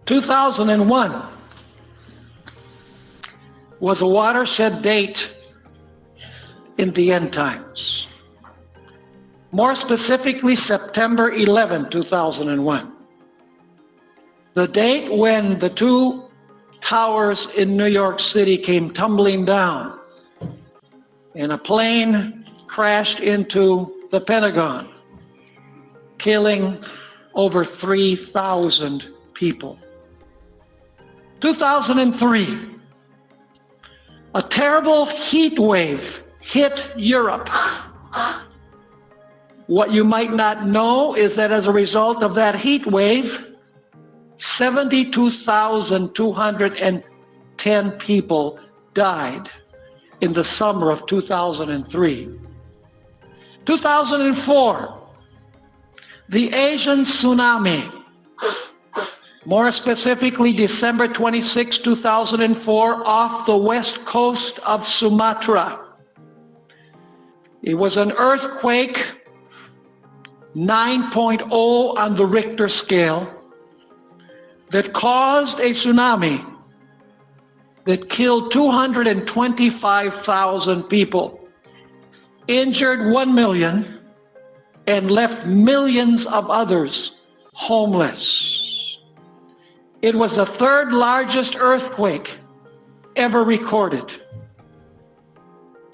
2001 was a watershed date in the end times. More specifically, September 11, 2001. The date when the two towers in New York City came tumbling down and a plane crashed into the Pentagon, killing over 3,000 people. 2003, a terrible heat wave hit Europe. What you might not know is that as a result of that heat wave, 72,210 people died in the summer of 2003. 2004, the Asian tsunami, more specifically December 26, 2004, off the west coast of Sumatra. It was an earthquake, 9.0 on the Richter scale, that caused a tsunami that killed 225,000 people, injured 1 million, and left millions of others homeless. It was the third largest earthquake ever recorded.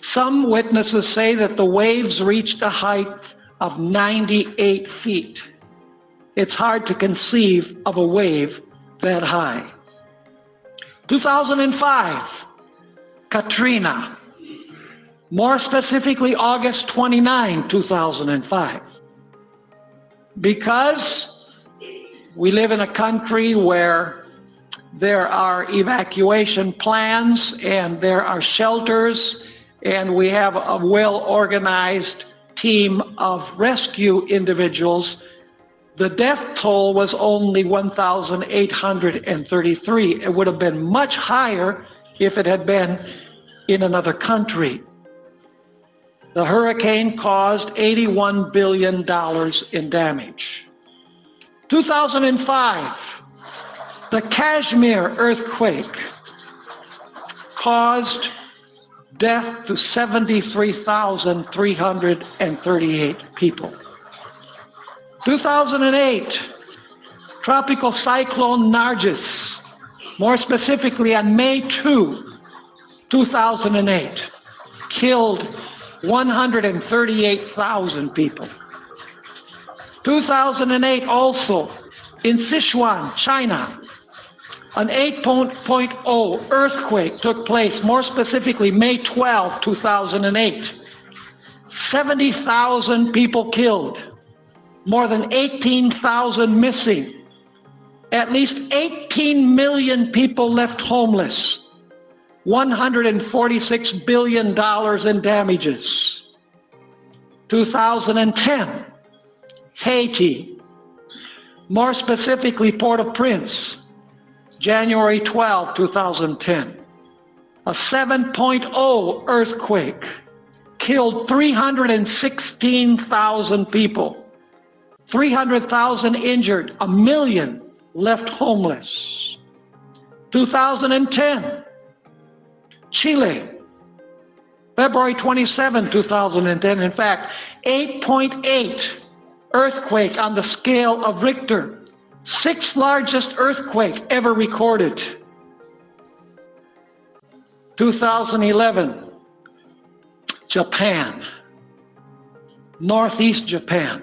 Some witnesses say that the waves reached a height of 98 feet. It's hard to conceive of a wave that high. 2005, Katrina. More specifically, August 29, 2005. Because we live in a country where there are evacuation plans and there are shelters, and we have a well-organized team of rescue individuals, the death toll was only 1,833. It would have been much higher if it had been in another country. The hurricane caused $81 billion in damage. 2005, the Kashmir earthquake caused death to 73,338 people. 2008, Tropical Cyclone Nargis, more specifically on May 2, 2008, killed 138,000 people. 2008 also, in Sichuan, China, an 8.0 earthquake took place, more specifically May 12, 2008. 70,000 people killed, more than 18,000 missing, at least 18 million people left homeless, $146 billion in damages. 2010, Haiti, more specifically Port-au-Prince, January 12, 2010. A 7.0 earthquake killed 316,000 people, 300,000 injured, 1 million left homeless. 2010, Chile, February 27, 2010. In fact, 8.8 earthquake on the scale of Richter, 6th largest earthquake ever recorded. 2011, Japan, Northeast Japan.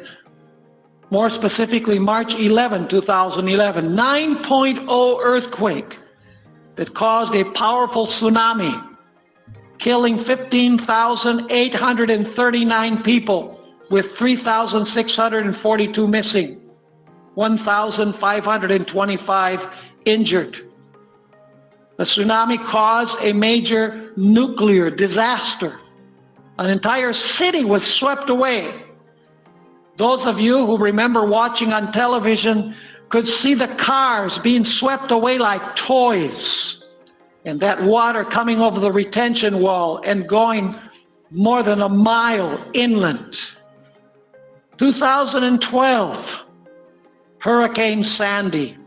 More specifically, March 11, 2011, 9.0 earthquake that caused a powerful tsunami, killing 15,839 people, with 3,642 missing, 1,525 injured. The tsunami caused a major nuclear disaster. An entire city was swept away. Those of you who remember watching on television could see the cars being swept away like toys, and that water coming over the retention wall and going more than a mile inland. 2012, Hurricane Sandy,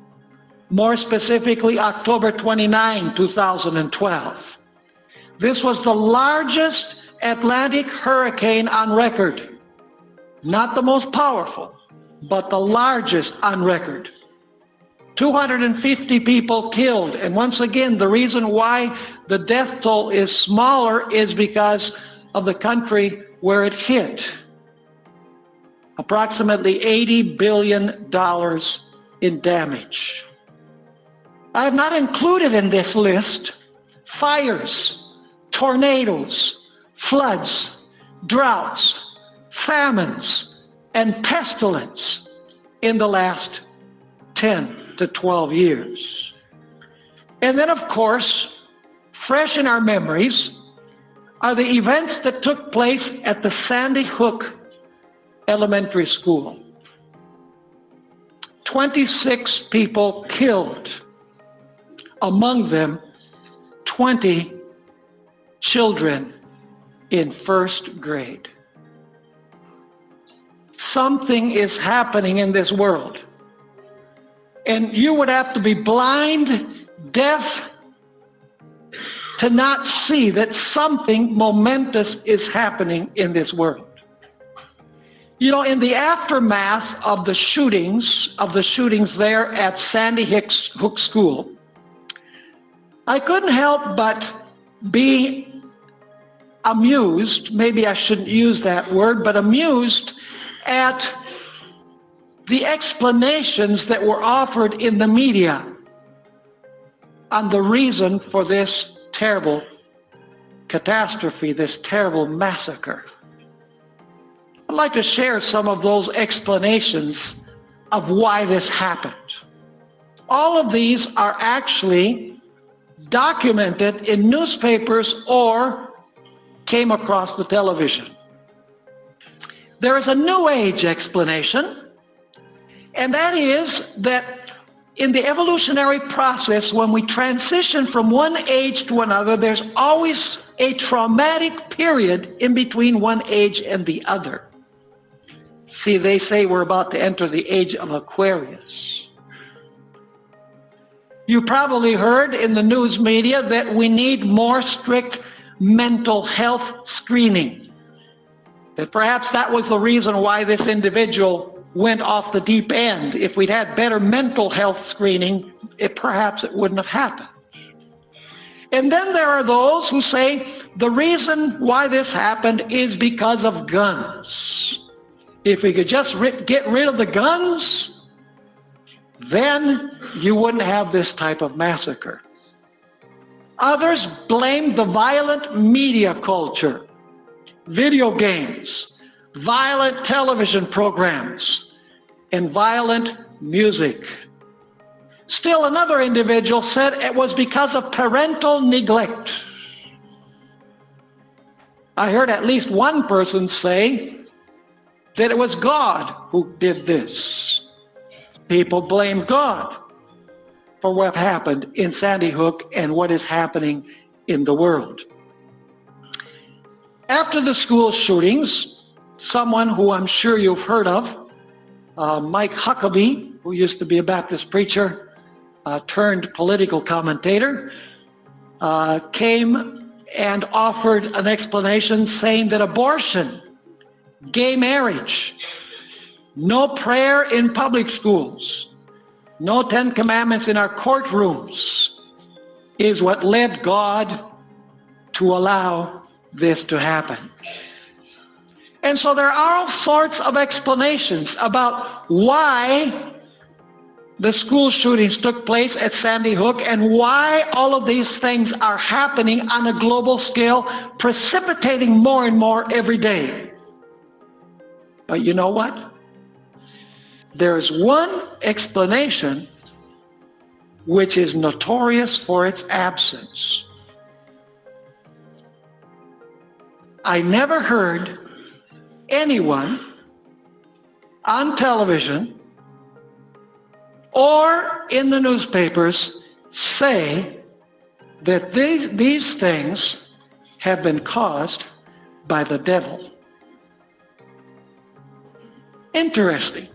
more specifically October 29, 2012. This was the largest Atlantic hurricane on record. Not the most powerful, but the largest on record. 250 people killed. And once again, the reason why the death toll is smaller is because of the country where it hit. Approximately $80 billion in damage. I have not included in this list fires, tornadoes, floods, droughts, famines, and pestilence in the last 10 to 12 years. And then, of course, fresh in our memories are the events that took place at the Sandy Hook Elementary School. 26 people killed, among them 20 children in first grade. Something is happening in this world, and you would have to be blind, deaf, to not see that something momentous is happening in this world. You know, in the aftermath of the shootings there at Sandy Hook School, I couldn't help but be amused, maybe I shouldn't use that word, but amused at the explanations that were offered in the media on the reason for this terrible catastrophe, this terrible massacre. I'd like to share some of those explanations of why this happened. All of these are actually documented in newspapers or came across the television. There is a New Age explanation, and that is that in the evolutionary process, when we transition from one age to another, there's always a traumatic period in between one age and the other. See, they say we're about to enter the age of Aquarius. You probably heard in the news media that we need more strict mental health screening. That perhaps that was the reason why this individual went off the deep end. If we'd had better mental health screening, perhaps it wouldn't have happened. And then there are those who say the reason why this happened is because of guns. If we could just get rid of the guns, then you wouldn't have this type of massacre. Others blame the violent media culture, video games, violent television programs, and violent music. Still another individual said it was because of parental neglect. I heard at least one person say that it was God who did this. People blame God for what happened in Sandy Hook and what is happening in the world. After the school shootings, someone who I'm sure you've heard of, Mike Huckabee, who used to be a Baptist preacher, turned political commentator, came and offered an explanation saying that abortion, gay marriage, no prayer in public schools, no 10 Commandments in our courtrooms is what led God to allow this to happen. And so there are all sorts of explanations about why the school shootings took place at Sandy Hook and why all of these things are happening on a global scale, precipitating more and more every day. But you know what? There's one explanation which is notorious for its absence. I never heard anyone on television or in the newspapers say that these things have been caused by the devil. Interesting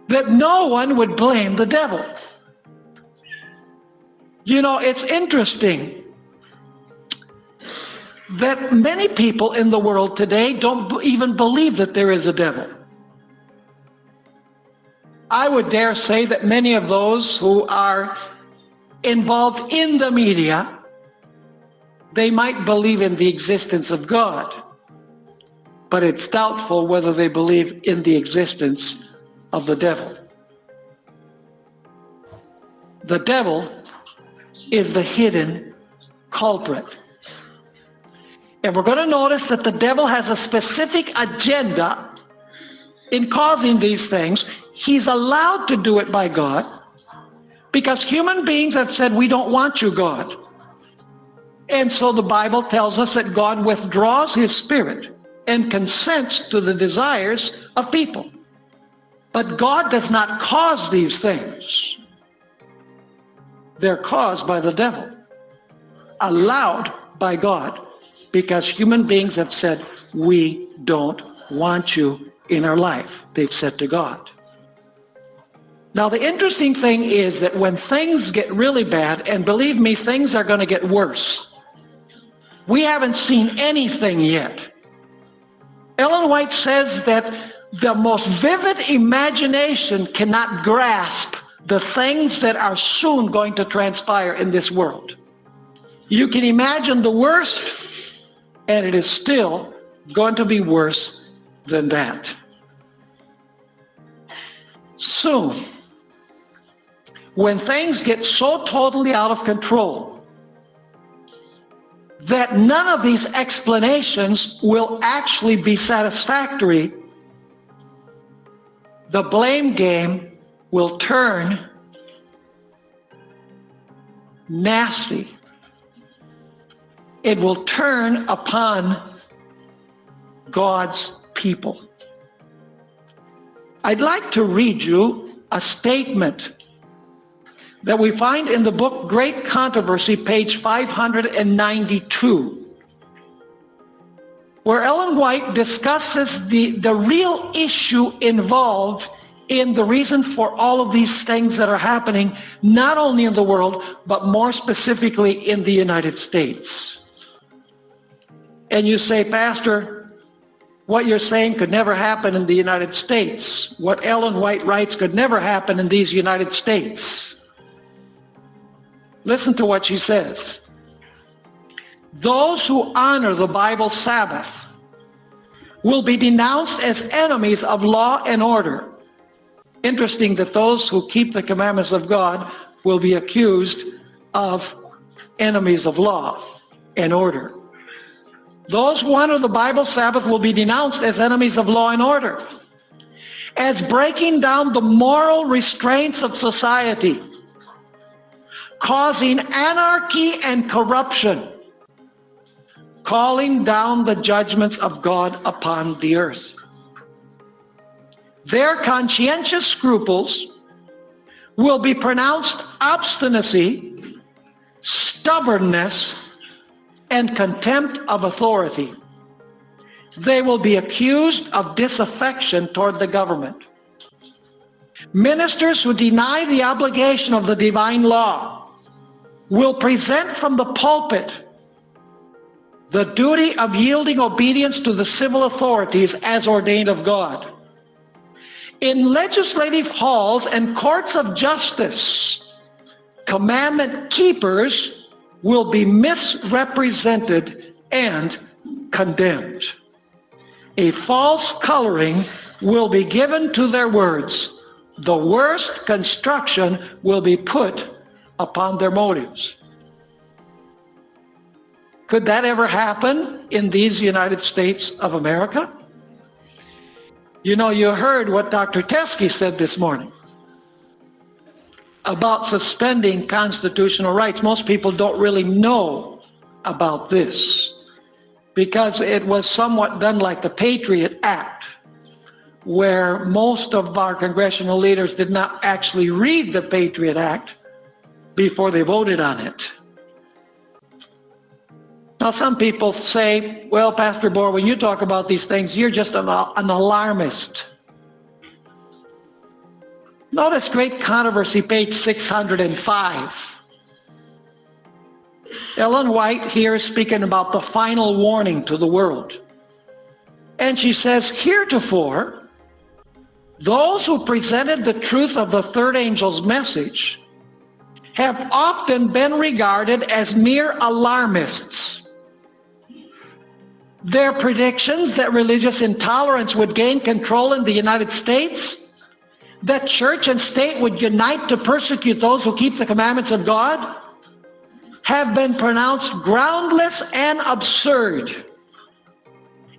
that no one would blame the devil. You know, it's interesting that many people in the world today don't even believe that there is a devil. I would dare say that many of those who are involved in the media, they might believe in the existence of God, but it's doubtful whether they believe in the existence of the devil. The devil is the hidden culprit. And we're going to notice that the devil has a specific agenda in causing these things. He's allowed to do it by God because human beings have said, we don't want you, God. And so the Bible tells us that God withdraws his spirit and consents to the desires of people. But God does not cause these things. They're caused by the devil, allowed by God, because human beings have said, we don't want you in our life. They've said to God. Now, the interesting thing is that when things get really bad, and believe me, things are going to get worse. We haven't seen anything yet. Ellen White says that the most vivid imagination cannot grasp the things that are soon going to transpire in this world. You can imagine the worst, and it is still going to be worse than that. Soon, when things get so totally out of control that none of these explanations will actually be satisfactory, the blame game will turn nasty. It will turn upon God's people. I'd like to read you a statement that we find in the book Great Controversy, page 592, where Ellen White discusses the real issue involved in the reason for all of these things that are happening, not only in the world, but more specifically in the United States. And you say, Pastor, what you're saying could never happen in the United States. What Ellen White writes could never happen in these United States. Listen to what she says. Those who honor the Bible Sabbath will be denounced as enemies of law and order. Interesting that those who keep the commandments of God will be accused of enemies of law and order. Those who honor the Bible Sabbath will be denounced as enemies of law and order, as breaking down the moral restraints of society, causing anarchy and corruption, calling down the judgments of God upon the earth. Their conscientious scruples will be pronounced obstinacy, stubbornness, and contempt of authority. They will be accused of disaffection toward the government. Ministers who deny the obligation of the divine law will present from the pulpit the duty of yielding obedience to the civil authorities as ordained of God. In legislative halls and courts of justice, commandment keepers will be misrepresented and condemned. A false coloring will be given to their words. The worst construction will be put upon their motives. Could that ever happen in these United States of America? You know, you heard what Dr. Teskey said this morning about suspending constitutional rights. Most people don't really know about this because it was somewhat done like the Patriot Act, where most of our congressional leaders did not actually read the Patriot Act before they voted on it. Now, some people say, well, Pastor Bohr, when you talk about these things, you're just an alarmist. Notice Great Controversy, page 605. Ellen White here is speaking about the final warning to the world. And she says, heretofore, those who presented the truth of the third angel's message have often been regarded as mere alarmists. Their predictions that religious intolerance would gain control in the United States, that church and state would unite to persecute those who keep the commandments of God, have been pronounced groundless and absurd.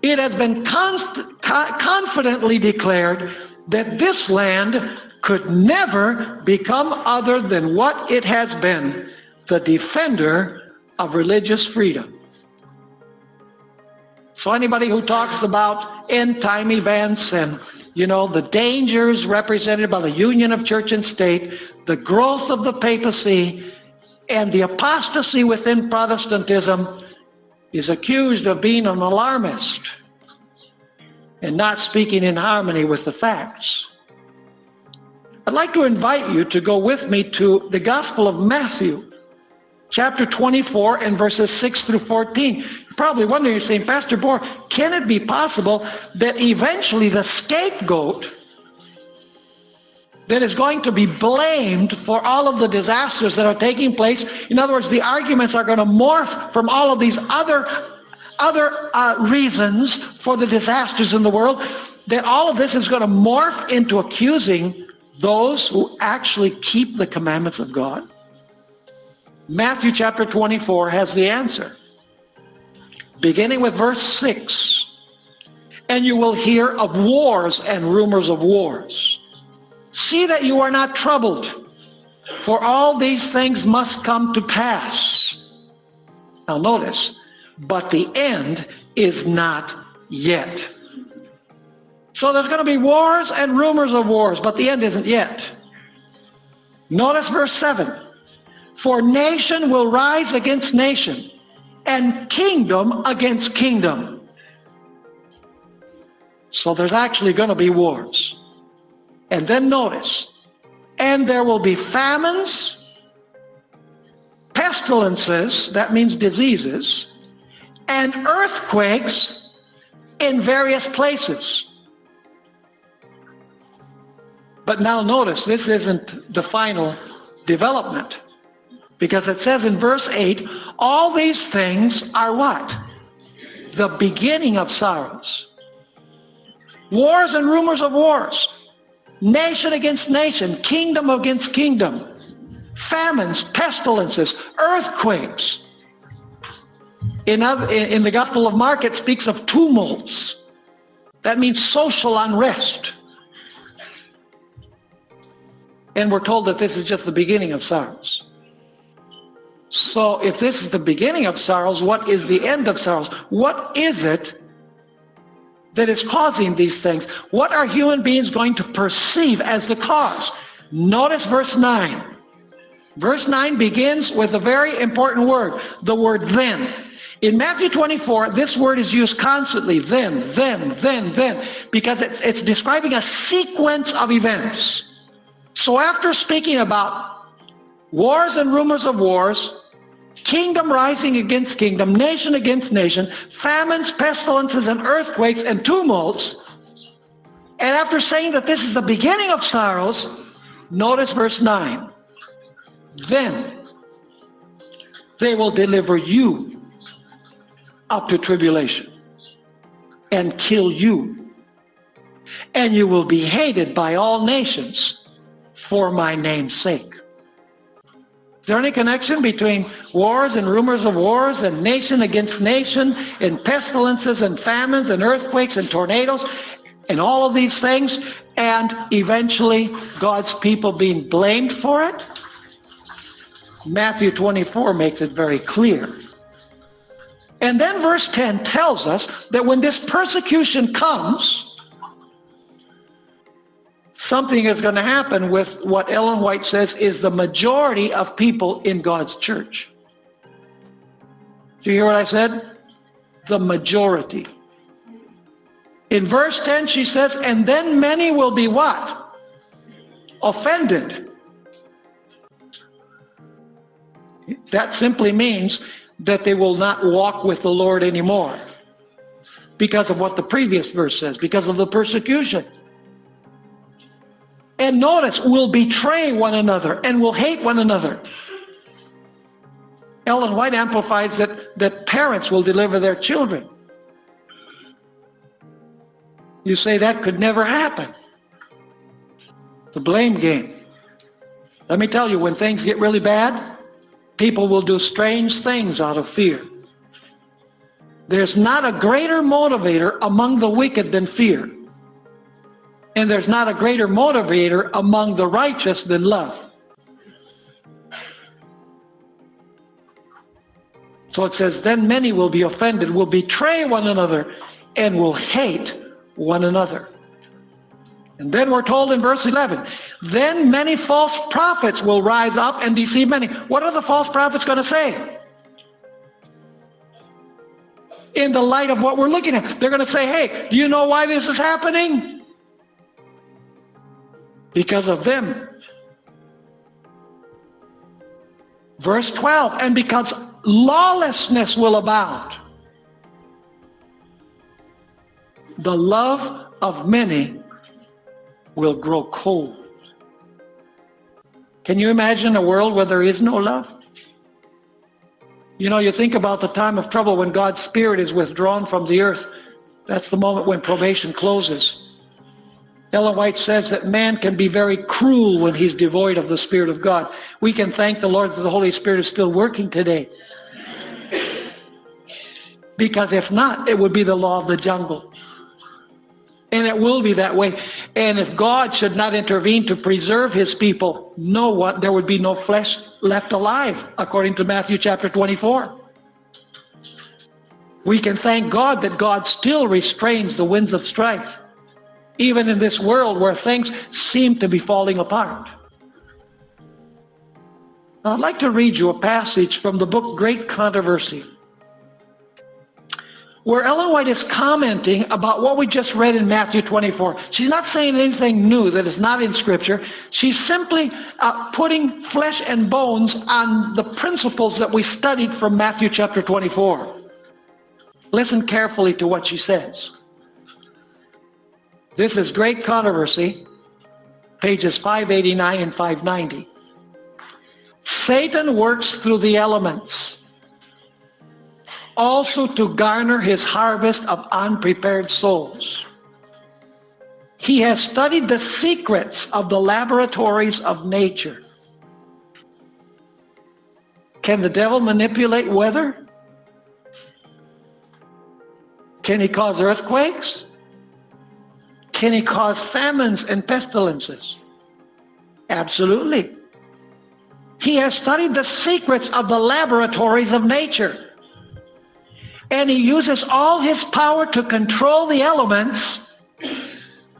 It has been confidently declared that this land could never become other than what it has been, the defender of religious freedom. So anybody who talks about end-time events and, the dangers represented by the union of church and state, the growth of the papacy, and the apostasy within Protestantism is accused of being an alarmist and not speaking in harmony with the facts. I'd like to invite you to go with me to the Gospel of Matthew, chapter 24 and verses 6 through 14. You're probably wondering, you're saying, Pastor Bohr, can it be possible that eventually the scapegoat that is going to be blamed for all of the disasters that are taking place, in other words, the arguments are going to morph from all of these other reasons for the disasters in the world, that all of this is going to morph into accusing those who actually keep the commandments of God? Matthew chapter 24 has the answer. Beginning with verse 6, and you will hear of wars and rumors of wars. See that you are not troubled, for all these things must come to pass. Now notice, but the end is not yet. So there's going to be wars and rumors of wars, but the end isn't yet. Notice verse 7. For nation will rise against nation, and kingdom against kingdom. So there's actually going to be wars. And then notice, and there will be famines, pestilences, that means diseases, and earthquakes in various places. But now notice, this isn't the final development, because it says in verse 8, all these things are what? The beginning of sorrows. Wars and rumors of wars. Nation against nation, kingdom against kingdom, famines, pestilences, earthquakes. In the Gospel of Mark, it speaks of tumults. That means social unrest. And we're told that this is just the beginning of sorrows. So if this is the beginning of sorrows, what is the end of sorrows? What is it that is causing these things? What are human beings going to perceive as the cause? Notice verse 9. Verse 9 begins with a very important word, the word then. In Matthew 24, this word is used constantly, then, because it's describing a sequence of events. So after speaking about wars and rumors of wars, kingdom rising against kingdom, nation against nation, famines, pestilences, and earthquakes and tumults, and after saying that this is the beginning of sorrows, notice verse 9. Then they will deliver you up to tribulation and kill you, and you will be hated by all nations for my name's sake. Is there any connection between wars and rumors of wars and nation against nation and pestilences and famines and earthquakes and tornadoes and all of these things, and eventually God's people being blamed for it? Matthew 24 makes it very clear. And then verse 10 tells us that when this persecution comes, something is going to happen with what Ellen White says is the majority of people in God's church. Do you hear what I said? The majority. In verse 10 she says, and then many will be what? Offended. That simply means that they will not walk with the Lord anymore because of what the previous verse says, because of the persecution. And notice, will betray one another and will hate one another. Ellen White amplifies that parents will deliver their children. You say that could never happen. The blame game. Let me tell you, when things get really bad, people will do strange things out of fear. There's not a greater motivator among the wicked than fear. And there's not a greater motivator among the righteous than love. So it says, then many will be offended, will betray one another, and will hate one another. And then we're told in verse 11, then many false prophets will rise up and deceive many. What are the false prophets going to say? In the light of what we're looking at, they're going to say, hey, do you know why this is happening? Because of them. Verse 12, and because lawlessness will abound, the love of many will grow cold. Can you imagine a world where there is no love? You know, you think about the time of trouble when God's Spirit is withdrawn from the earth. That's the moment when probation closes. Ellen White says that man can be very cruel when he's devoid of the Spirit of God. We can thank the Lord that the Holy Spirit is still working today. Because if not, it would be the law of the jungle. And it will be that way. And if God should not intervene to preserve his people, there would be no flesh left alive, according to Matthew chapter 24. We can thank God that God still restrains the winds of strife, even in this world where things seem to be falling apart. Now, I'd like to read you a passage from the book Great Controversy, where Ellen White is commenting about what we just read in Matthew 24. She's not saying anything new that is not in Scripture. She's simply putting flesh and bones on the principles that we studied from Matthew chapter 24. Listen carefully to what she says. This is Great Controversy, pages 589 and 590. Satan works through the elements, also to garner his harvest of unprepared souls. He has studied the secrets of the laboratories of nature. Can the devil manipulate weather? Can he cause earthquakes? Can he cause famines and pestilences? Absolutely. He has studied the secrets of the laboratories of nature. And he uses all his power to control the elements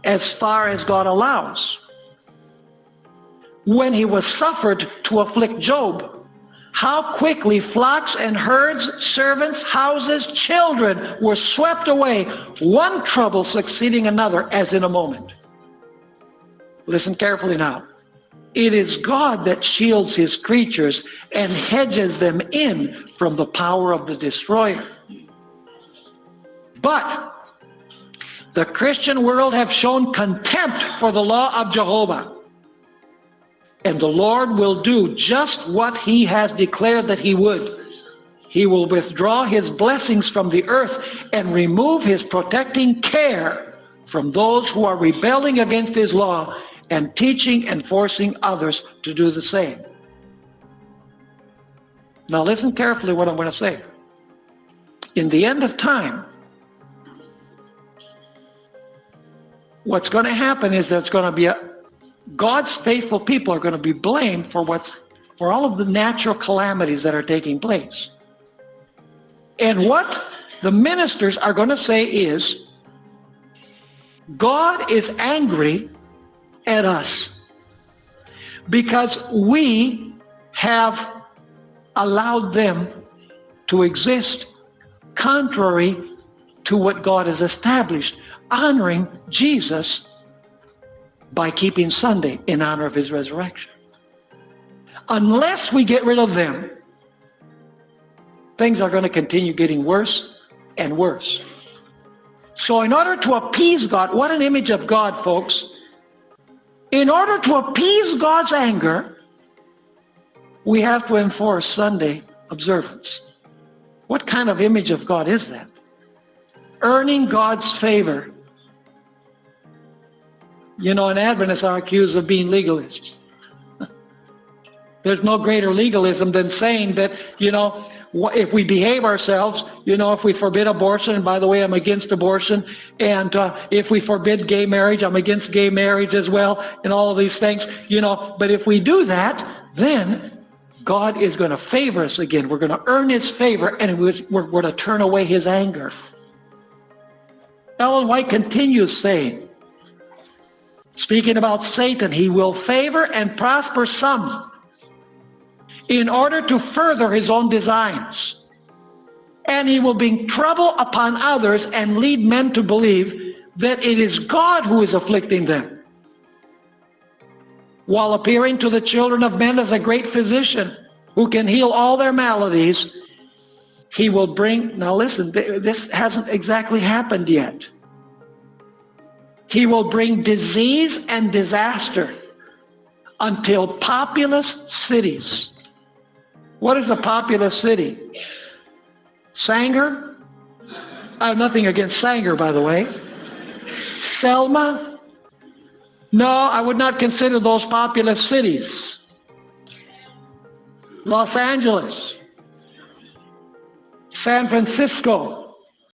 as far as God allows. When he was suffered to afflict Job, how quickly flocks and herds, servants, houses, children were swept away, one trouble succeeding another as in a moment. Listen carefully now. It is God that shields his creatures and hedges them in from the power of the destroyer. But the Christian world have shown contempt for the law of Jehovah. And the Lord will do just what he has declared that he would. He will withdraw his blessings from the earth and remove his protecting care from those who are rebelling against his law and teaching and forcing others to do the same. Now listen carefully what I'm going to say. In the end of time, what's going to happen is there's going to be God's faithful people are going to be blamed for all of the natural calamities that are taking place. And what the ministers are going to say is, God is angry at us because we have allowed them to exist contrary to what God has established, honoring Jesus by keeping Sunday in honor of his resurrection. Unless we get rid of them, things are going to continue getting worse and worse. So in order to appease God, what an image of God, folks. In order to appease God's anger, we have to enforce Sunday observance. What kind of image of God is that? Earning God's favor. You know, and Adventists are accused of being legalists. There's no greater legalism than saying that, you know, if we behave ourselves, you know, if we forbid abortion, and by the way, I'm against abortion, and if we forbid gay marriage, I'm against gay marriage as well, and all of these things, you know, but if we do that, then God is going to favor us again. We're going to earn His favor, and we're going to turn away His anger. Ellen White continues saying, speaking about Satan, he will favor and prosper some in order to further his own designs. And he will bring trouble upon others and lead men to believe that it is God who is afflicting them, while appearing to the children of men as a great physician who can heal all their maladies. He will bring, now listen, this hasn't exactly happened yet. He will bring disease and disaster until populous cities. What is a populous city? Sanger? I have nothing against Sanger, by the way. Selma? No, I would not consider those populous cities. Los Angeles, San Francisco,